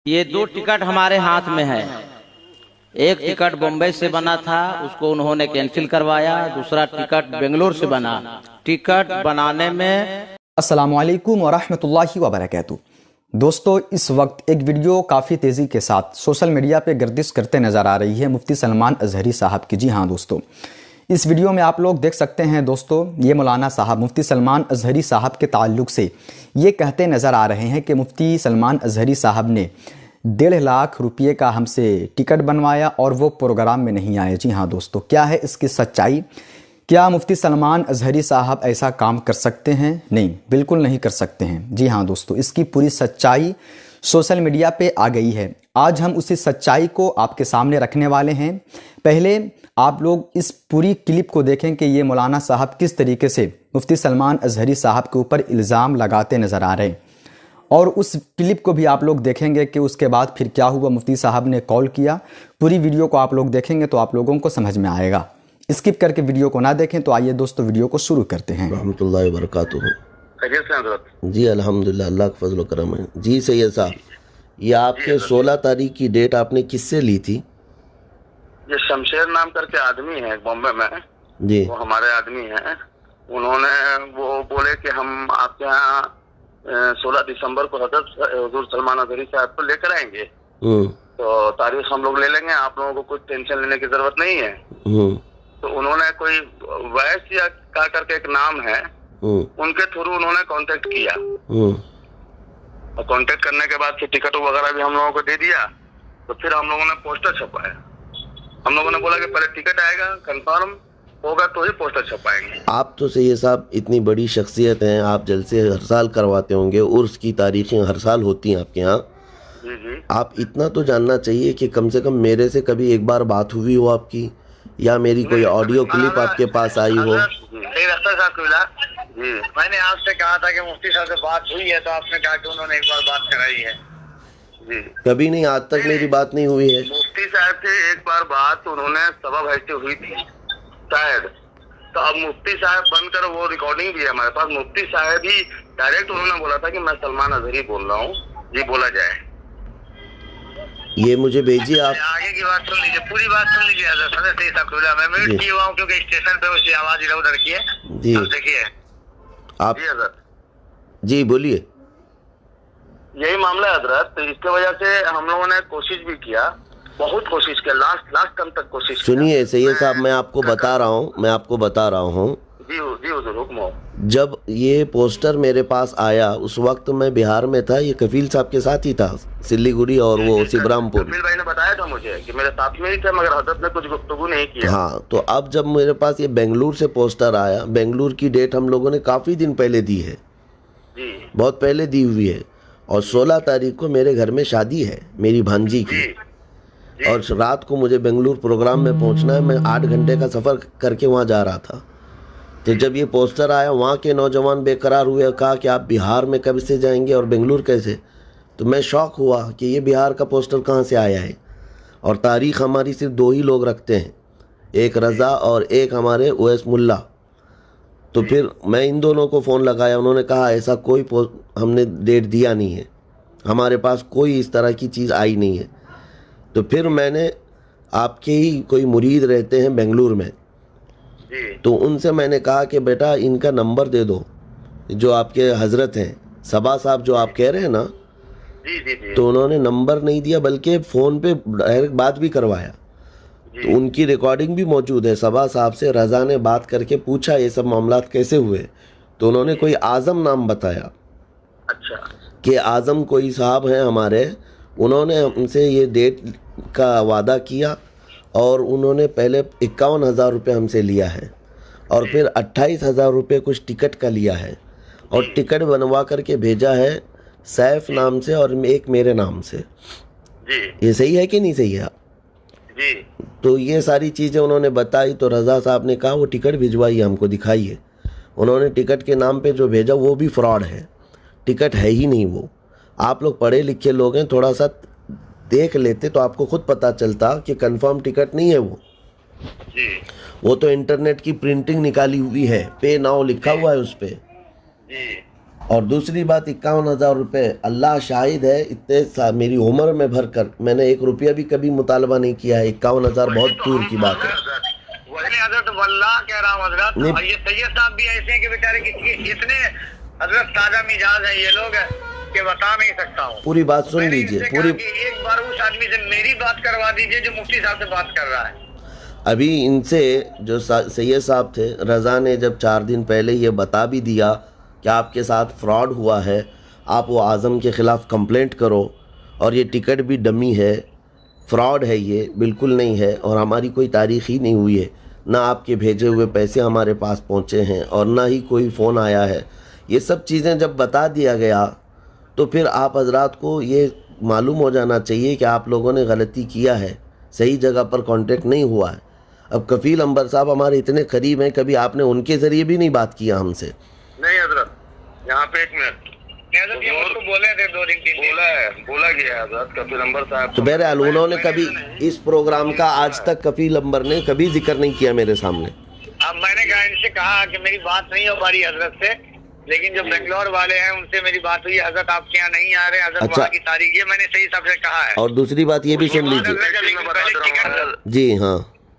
ये दो टिकट हमारे हाथ में है। एक टिकट बॉम्बे से बना था, उसको उन्होंने कैंसिल करवाया। दूसरा टिकट बेंगलोर से बना। टिकट बनाने में अस्सलामुअलैकुम वरहमतुल्लाहि वबरकातुहू। दोस्तों, इस वक्त एक वीडियो काफ़ी तेज़ी के साथ सोशल मीडिया पे गर्दिश करते नज़र आ रही है मुफ्ती सलमान अज़हरी साहब की। जी हाँ दोस्तों, इस वीडियो में आप लोग देख सकते हैं दोस्तों, ये मौलाना साहब मुफ्ती सलमान अज़हरी साहब के ताल्लुक़ से ये कहते नज़र आ रहे हैं कि मुफ्ती सलमान अज़हरी साहब ने 1.5 लाख रुपये का हमसे टिकट बनवाया और वो प्रोग्राम में नहीं आए। जी हाँ दोस्तों, क्या है इसकी सच्चाई? क्या मुफ्ती सलमान अज़हरी साहब ऐसा काम कर सकते हैं? नहीं, बिल्कुल नहीं कर सकते हैं। जी हाँ दोस्तों, इसकी पूरी सच्चाई सोशल मीडिया पे आ गई है। आज हम उसी सच्चाई को आपके सामने रखने वाले हैं। पहले आप लोग इस पूरी क्लिप को देखें कि ये मौलाना साहब किस तरीके से मुफ्ती सलमान अज़हरी साहब के ऊपर इल्ज़ाम लगाते नज़र आ रहे हैं, और उस क्लिप को भी आप लोग देखेंगे कि उसके बाद फिर क्या हुआ। मुफ्ती साहब ने कॉल किया। पूरी वीडियो को आप लोग देखेंगे तो आप लोगों को समझ में आएगा। स्किप करके वीडियो को ना देखें। तो आइए दोस्तों, वीडियो को शुरू करते हैं। रहमतुल्लाहि व बरकातुहू। जी अल्हम्दुलिल्लाह, अल्लाह का फजल व करम है। जी सैयद साहब, ये आपके 16 तारीख की डेट आपने किससे ली थी? ये शमशेर नाम करके आदमी है बॉम्बे में जी, वो हमारे आदमी हैं। उन्होंने वो बोले कि हम आपके यहाँ 16 दिसंबर को हज़रत हुजूर सलमान अज़हरी साहब को लेकर आएंगे, तो तारीख हम लोग ले लेंगे, आप लोगों को कुछ टेंशन लेने की जरूरत नहीं है। तो उन्होंने कोई वैस या का करके एक नाम है, उनके थ्रू उन्होंने कांटेक्ट किया, और कांटेक्ट करने के बाद फिर टिकट वगैरह भी हम लोगों को दे दिया। तो फिर हम लोगों ने पोस्टर छपवाया। हम लोगों ने बोला कि पहले टिकट आएगा, कंफर्म होगा तो ही पोस्टर छपाएंगे। आप तो सैयद साहब इतनी बड़ी शख्सियत हैं, आप जलसे हर साल करवाते होंगे, उर्स की तारीखें हर साल होती हैं आपके यहाँ। जी जी, आप इतना तो जानना चाहिए कि कम से कम मेरे से कभी एक बार बात हुई हो आपकी, या मेरी कोई ऑडियो क्लिप आपके पास आई हो। जी, मैंने आपसे कहा था कि मुफ्ती साहब से बात हुई है, तो आपने कहा कि उन्होंने एक बार बात कराई है। जी, कभी नहीं, आज तक मेरी बात नहीं हुई है। मुफ्ती साहब से एक बार बात उन्होंने सबब ऐसे हुई थी शायद। तो अब मुफ्ती साहब बनकर वो रिकॉर्डिंग भी है हमारे पास। मुफ्ती साहब ही डायरेक्ट उन्होंने बोला था कि मैं सलमान अज़हरी बोल रहा हूँ, जी बोला जाए। ये मुझे भेजिए आप। आगे की बात सुन लीजिए, पूरी बात सुन लीजिए। मैं म्यूट किया हुआ हूँ क्योंकि स्टेशन पे उसकी आवाज इधर उधर की है। जी देखिए आप। जी हजरत, जी बोलिए। यही मामला है हजरत। तो इसके वजह से हम लोगों ने कोशिश भी किया, बहुत कोशिश किया, लास्ट टर्म तक कोशिश किया। सुनिए सैयद साहब, मैं आपको बता रहा हूँ जी जी हुजूर, हुक्म हो। जब ये पोस्टर मेरे पास आया उस वक्त मैं बिहार में था, ये कफील साहब के साथ ही था, सिल्लीगुड़ी और वो सिबरामपुर। कफील भाई ने बताया था मुझे कि मेरे साथ में ही थे, मगर हजरत ने कुछ गुफ्तगू नहीं किया। हाँ, तो अब जब मेरे पास ये बेंगलुरु से पोस्टर आया, बेंगलुरु की डेट हम लोगों ने काफ़ी दिन पहले दी है, जी बहुत पहले दी हुई है, और 16 तारीख को मेरे घर में शादी है मेरी भांजी की, और रात को मुझे बेंगलुरु प्रोग्राम में पहुंचना है। मैं 8 घंटे का सफ़र करके वहाँ जा रहा था। तो जब ये पोस्टर आया, वहाँ के नौजवान बेकरार हुए, कहा कि आप बिहार में कब से जाएंगे और बेंगलुरु कैसे? तो मैं शौक हुआ कि ये बिहार का पोस्टर कहाँ से आया है। और तारीख़ हमारी सिर्फ 2 ही लोग रखते हैं, एक रज़ा और एक हमारे ओएस मुल्ला। तो फिर मैं इन दोनों को फ़ोन लगाया, उन्होंने कहा ऐसा कोई हमने डेट दिया नहीं है, हमारे पास कोई इस तरह की चीज़ आई नहीं है। तो फिर मैंने, आपके ही कोई मुरीद रहते हैं बेंगलुरु में, तो उनसे मैंने कहा कि बेटा इनका नंबर दे दो, जो आपके हजरत हैं सबा साहब जो आप कह रहे हैं ना। जी जी जी। तो उन्होंने नंबर नहीं दिया, बल्कि फ़ोन पे डायरेक्ट बात भी करवाया। तो उनकी रिकॉर्डिंग भी मौजूद है। सबा साहब से रज़ा ने बात करके पूछा ये सब मामला कैसे हुए, तो उन्होंने कोई आज़म नाम बताया। अच्छा, कि आज़म कोई साहब हैं हमारे, उन्होंने हमसे ये डेट का वादा किया, और उन्होंने पहले 51,000 रुपये हमसे लिया है, और फिर 28,000 रुपये कुछ टिकट का लिया है, और टिकट बनवा करके भेजा है सैफ नाम से और एक मेरे नाम से। जी ये सही है कि नहीं सही है? जी। तो ये सारी चीज़ें उन्होंने बताई। तो रज़ा साहब ने कहा वो टिकट भिजवाइए, हमको दिखाइए। उन्होंने टिकट के नाम पे जो भेजा वो भी फ्रॉड है, टिकट है ही नहीं वो। आप लोग पढ़े लिखे लोग हैं, थोड़ा सा देख लेते तो आपको खुद पता चलता कि कंफर्म टिकट नहीं है वो। जी, वो तो इंटरनेट की प्रिंटिंग निकाली हुई है, पे नाउ लिखा हुआ है उस पे। जी और दूसरी बात 51,000 रुपये, अल्लाह शाहिद है, इतने मेरी उम्र में भर कर मैंने 1 रुपया भी कभी मुतालबा नहीं किया है। 51,000 बहुत दूर की बात है। हजरत वल्लाह कह रहा हूँ हजरत, और ये सैयद साहब भी ऐसे हैं कि बेचारे इतने हजरत ताजा मिजाज है ये लोग कि बता नहीं सकता हूँ। पूरी बात सुन लीजिए, पूरी एक बार उस आदमी से मेरी बात करवा दीजिए जो मुफ्ती साहब से बात कर रहा है। अभी इनसे जो सैयद साहब थे, रज़ा ने जब 4 दिन पहले ये बता भी दिया कि आपके साथ फ्रॉड हुआ है, आप वो आज़म के ख़िलाफ़ कंप्लेंट करो, और ये टिकट भी डमी है, फ्रॉड है, ये बिल्कुल नहीं है, और हमारी कोई तारीख़ ही नहीं हुई है, ना आपके भेजे हुए पैसे हमारे पास पहुँचे हैं और ना ही कोई फ़ोन आया है। ये सब चीज़ें जब बता दिया गया तो फिर आप हजरात को ये मालूम हो जाना चाहिए कि आप लोगों ने गलती किया है, सही जगह पर कांटेक्ट नहीं हुआ है। अब कफील अंबर साहब हमारे इतने करीब हैं, कभी आपने उनके ज़रिए भी नहीं बात किया हमसे? नहीं हजरत, यहाँ पे 1 मिनट तो बोले थे 2 दिन बोला गया हजरत कफील अंबर साहब। तो बहरहाल उन्होंने कभी इस प्रोग्राम का आज तक कफील अंबर ने कभी जिक्र नहीं किया मेरे सामने। अब मैंने कहा इनसे कहा कि मेरी बात नहीं हो पा रही हजरत से, लेकिन जो बेंगलोर वाले हैं उनसे मेरी बात हुई, हजरत आपके यहाँ नहीं आ रहे हजरत, अच्छा। वहाँ की तारीख ये मैंने सही सबसे कहा है। और दूसरी बात ये भी सुन लीजिए जी। हाँ,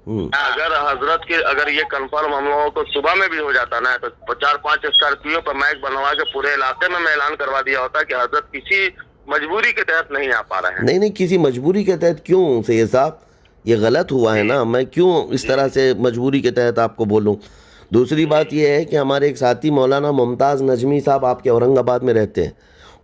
अगर हजरत के अगर ये कंफर्म हम लोगों को सुबह में भी हो जाता ना, तो 4-5 स्कॉर्पियो पर माइक बनवा के पूरे इलाके में मैं ऐलान करवा दिया होता कि हजरत किसी मजबूरी के तहत नहीं आ पा रहे हैं। नहीं, किसी मजबूरी के तहत क्यों सैयद साहब, ये गलत हुआ है ना, मैं क्यों इस तरह से मजबूरी के तहत आपको बोलूं। दूसरी बात यह है कि हमारे एक साथी मौलाना मुमताज़ नजमी साहब आपके औरंगाबाद में रहते हैं,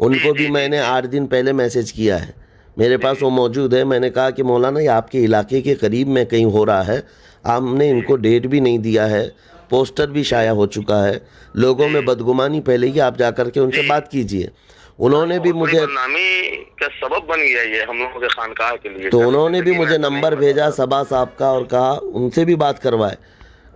उनको भी मैंने 8 दिन पहले मैसेज किया है, मेरे पास वो मौजूद है। मैंने कहा कि मौलाना ये आपके इलाके के करीब में कहीं हो रहा है, आपने इनको डेट भी नहीं दिया है, पोस्टर भी शाया हो चुका है, लोगों में बदगुमानी फैलेगी, आप जाकर के उनसे बात कीजिए। उन्होंने भी मुझे बदनामी का सबब बन गया ये हम लोगों के खानकाह के लिए। तो उन्होंने भी मुझे नंबर भेजा सबा साहब का और कहा उनसे भी बात करवाए,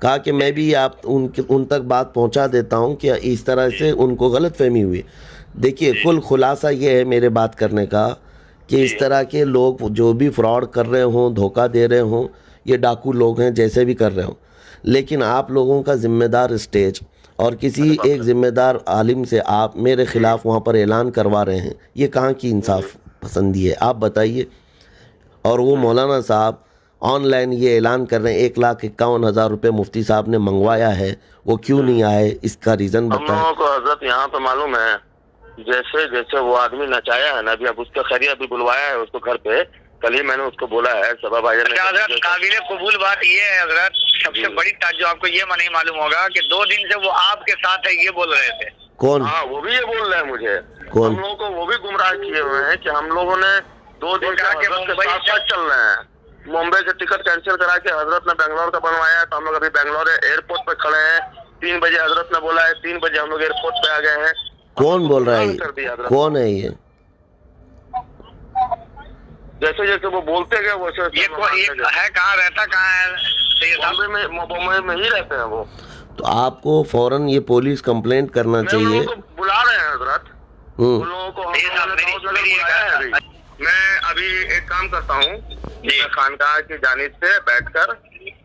कहा कि मैं भी आप उन तक बात पहुंचा देता हूं कि इस तरह से उनको गलत फहमी हुई। देखिए, कुल खुलासा ये है मेरे बात करने का कि इस तरह के लोग जो भी फ्रॉड कर रहे हों, धोखा दे रहे हों, ये डाकू लोग हैं, जैसे भी कर रहे हों, लेकिन आप लोगों का ज़िम्मेदार स्टेज और किसी एक ज़िम्मेदार आलिम से आप मेरे ख़िलाफ़ वहाँ पर ऐलान करवा रहे हैं, ये कहाँ की इंसाफ पसंदी है, आप बताइए। और वो मौलाना साहब ऑनलाइन ये ऐलान कर रहे हैं 1,51,000 रुपये मुफ्ती साहब ने मंगवाया है, वो क्यों नहीं आए, इसका रीज़न बताएं। हम लोगों को हजरत यहाँ पे मालूम है, जैसे जैसे वो आदमी नचाया है ना, अभी अब उसका खैरियत अभी बुलवाया है उसको घर पे, कल ही मैंने उसको बोला है सबा भाईजान ने। काबिल कबूल बात ये है हजरत, सबसे बड़ी जो आपको ये नहीं मालूम होगा कि 2 दिन से वो आपके साथ है, ये बोल रहे थे। कौन? हाँ, वो भी ये बोल रहे हैं मुझे। कौन? हम लोगों को वो भी गुमराह किए हुए हैं कि हम लोगों ने 2 दिन के साथ चल रहे हैं। मुंबई से टिकट कैंसिल करा के हजरत ने बेंगलोर का बनवाया है, तो हम लोग अभी बेंगलोर एयरपोर्ट पे खड़े हैं। 3 बजे हजरत ने बोला है, 3 बजे हम लोग एयरपोर्ट पे आ गए हैं। कौन बोल रहा है? कौन है ये? जैसे जैसे वो बोलते गए वैसे ये है। कहाँ रहता कहाँ है? बॉम्बे में ही रहते हैं वो। तो आपको फौरन ये पुलिस कंप्लेंट करना चाहिए। बुला रहे हैं हजरत उन लोगों को। मैं अभी एक काम करता हूँ, मैं खानकाह की जानिब से बैठकर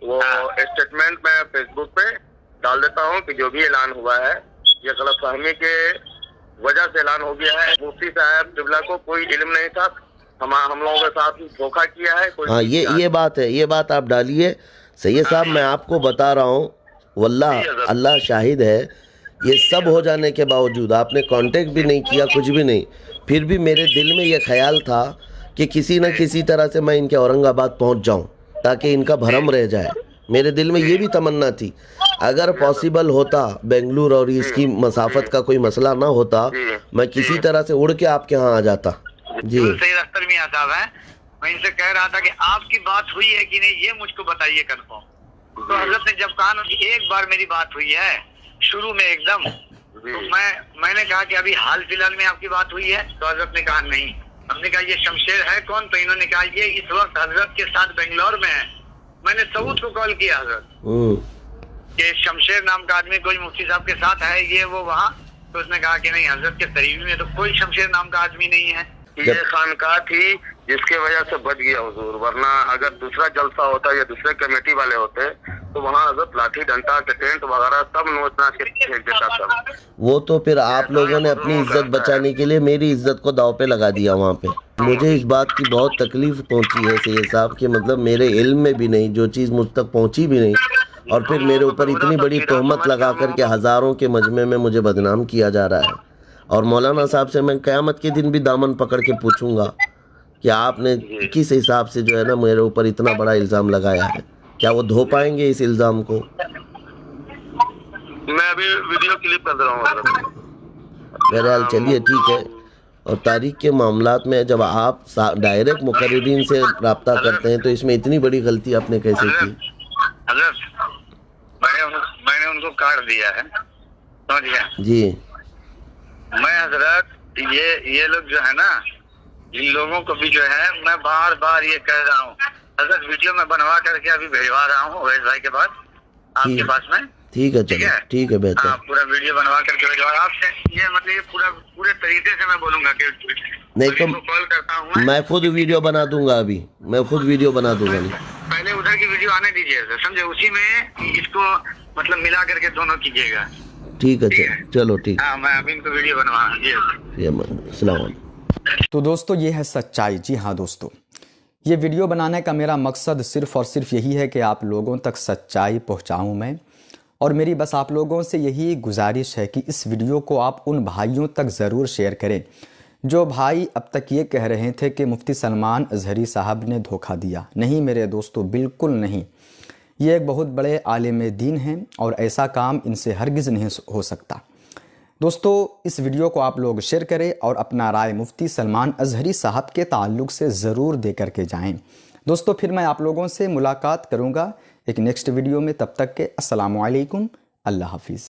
वो स्टेटमेंट में फेसबुक पे डाल देता हूँ कि जो भी ऐलान हुआ है ये गलतफहमी के वजह से ऐलान हो गया है। मुफ्ती साहब क़िबला को कोई इल्म नहीं था, हम लोगों के साथ धोखा किया है। हाँ, ये बात है, ये बात आप डालिए। सैयद साहब, मैं आपको बता रहा हूँ, वल्लाह अल्लाह शाहिद है, ये सब हो जाने के बावजूद आपने कांटेक्ट भी नहीं किया, कुछ भी नहीं, फिर भी मेरे दिल में ये ख्याल था कि किसी न किसी तरह से मैं इनके औरंगाबाद पहुंच जाऊं ताकि इनका भरम रह जाए। मेरे दिल में ये भी तमन्ना थी, अगर पॉसिबल होता बेंगलुरु और इसकी मसाफत का कोई मसला ना होता, मैं किसी तरह से उड़ के आपके यहाँ आ जाता। जी, सैयद अख्तर मियां साहब हैं, मैं इनसे कह रहा था कि आपकी बात हुई है कि नहीं, ये मुझको बताइए कंफर्म। तो हजरत ने जब कहा कि एक बार मेरी बात हुई है शुरू में एकदम, तो मैंने कहा कि अभी हाल फिलहाल में आपकी बात हुई है, तो हजरत ने कहा नहीं। हमने कहा ये शमशेर है कौन, तो इन्होंने कहा ये इस वक्त हजरत के साथ बेंगलोर में है। मैंने सऊद को कॉल किया हजरत कि शमशेर नाम का आदमी कोई मुफ्ती साहब के साथ है, ये वो वहाँ, तो उसने कहा कि नहीं, हजरत के करीबी में तो कोई शमशेर नाम का आदमी नहीं है। ये खानकाह थी जिसके वजह से बच गया हुजूर, वरना अगर दूसरा जलसा होता या दूसरे कमेटी वाले होते तो वहाँ हजरत लाठी डंडा के टेंट वगैरह सब नोचना के फेंक देता सब। वो तो फिर आप लोगों ने अपनी इज्जत बचाने के लिए मेरी इज्जत को दांव पे लगा दिया वहाँ पे। मुझे इस बात की बहुत तकलीफ पहुँची है सैयद साहब कि मतलब मेरे इल्म में भी नहीं, जो चीज़ मुझ तक पहुँची भी नहीं, और फिर मेरे ऊपर इतनी बड़ी तोहमत लगा करके हज़ारों के मजमे में मुझे बदनाम किया जा रहा है। और मौलाना साहब से मैं क़यामत के दिन भी दामन पकड़ के पूछूंगा कि आपने किस हिसाब से जो है ना मेरे ऊपर इतना बड़ा इल्ज़ाम लगाया है, क्या वो धो पाएंगे इस इल्ज़ाम को? मैं अभी वीडियो क्लिप कर रहा हूँ। बहरहाल चलिए ठीक है। और तारीख के मामलात में जब आप डायरेक्ट मुकर्रिरीन से रब्ता करते हैं तो इसमें इतनी बड़ी गलती आपने कैसे की? मैंने उनको काट दिया है, समझ गए जी। मैं हजरत ये लोग जो है ना, इन लोगों को भी जो है मैं बार बार ये कह रहा हूँ हजरत, वीडियो में बनवा करके अभी भेजवा रहा हूँ अवैध भाई के पास, आपके पास में। ठीक है, चलो ठीक है, बेहतर। हाँ, पूरा वीडियो बनवा करके भेजवा आपसे। ये मतलब ये पूरे तरीके से मैं बोलूंगा कि नहीं तो कॉल करता हूँ मैं खुद वीडियो बना दूंगा। अभी मैं खुद वीडियो बना दूंगा। पहले उधर की वीडियो आने दीजिए, समझे, उसी में इसको मतलब मिला करके दोनों कीजिएगा। ठीक है, चलो ठीक। हाँ, मैं अभी इनको वीडियो बनवा। जी, तो दोस्तों ये है सच्चाई। जी हाँ दोस्तों, ये वीडियो बनाने का मेरा मकसद सिर्फ़ और सिर्फ यही है कि आप लोगों तक सच्चाई पहुंचाऊं मैं, और मेरी बस आप लोगों से यही गुजारिश है कि इस वीडियो को आप उन भाइयों तक ज़रूर शेयर करें जो भाई अब तक ये कह रहे थे कि मुफ्ती सलमान अज़हरी साहब ने धोखा दिया। नहीं मेरे दोस्तों, बिल्कुल नहीं। ये एक बहुत बड़े आलिम दीन हैं और ऐसा काम इनसे हरगिज़ नहीं हो सकता। दोस्तों इस वीडियो को आप लोग शेयर करें और अपना राय मुफ्ती सलमान अज़हरी साहब के ताल्लुक़ से ज़रूर दे करके जाएं। दोस्तों फिर मैं आप लोगों से मुलाकात करूंगा एक नेक्स्ट वीडियो में। तब तक के अस्सलामु अलैकुम, अल्लाह हाफिज़।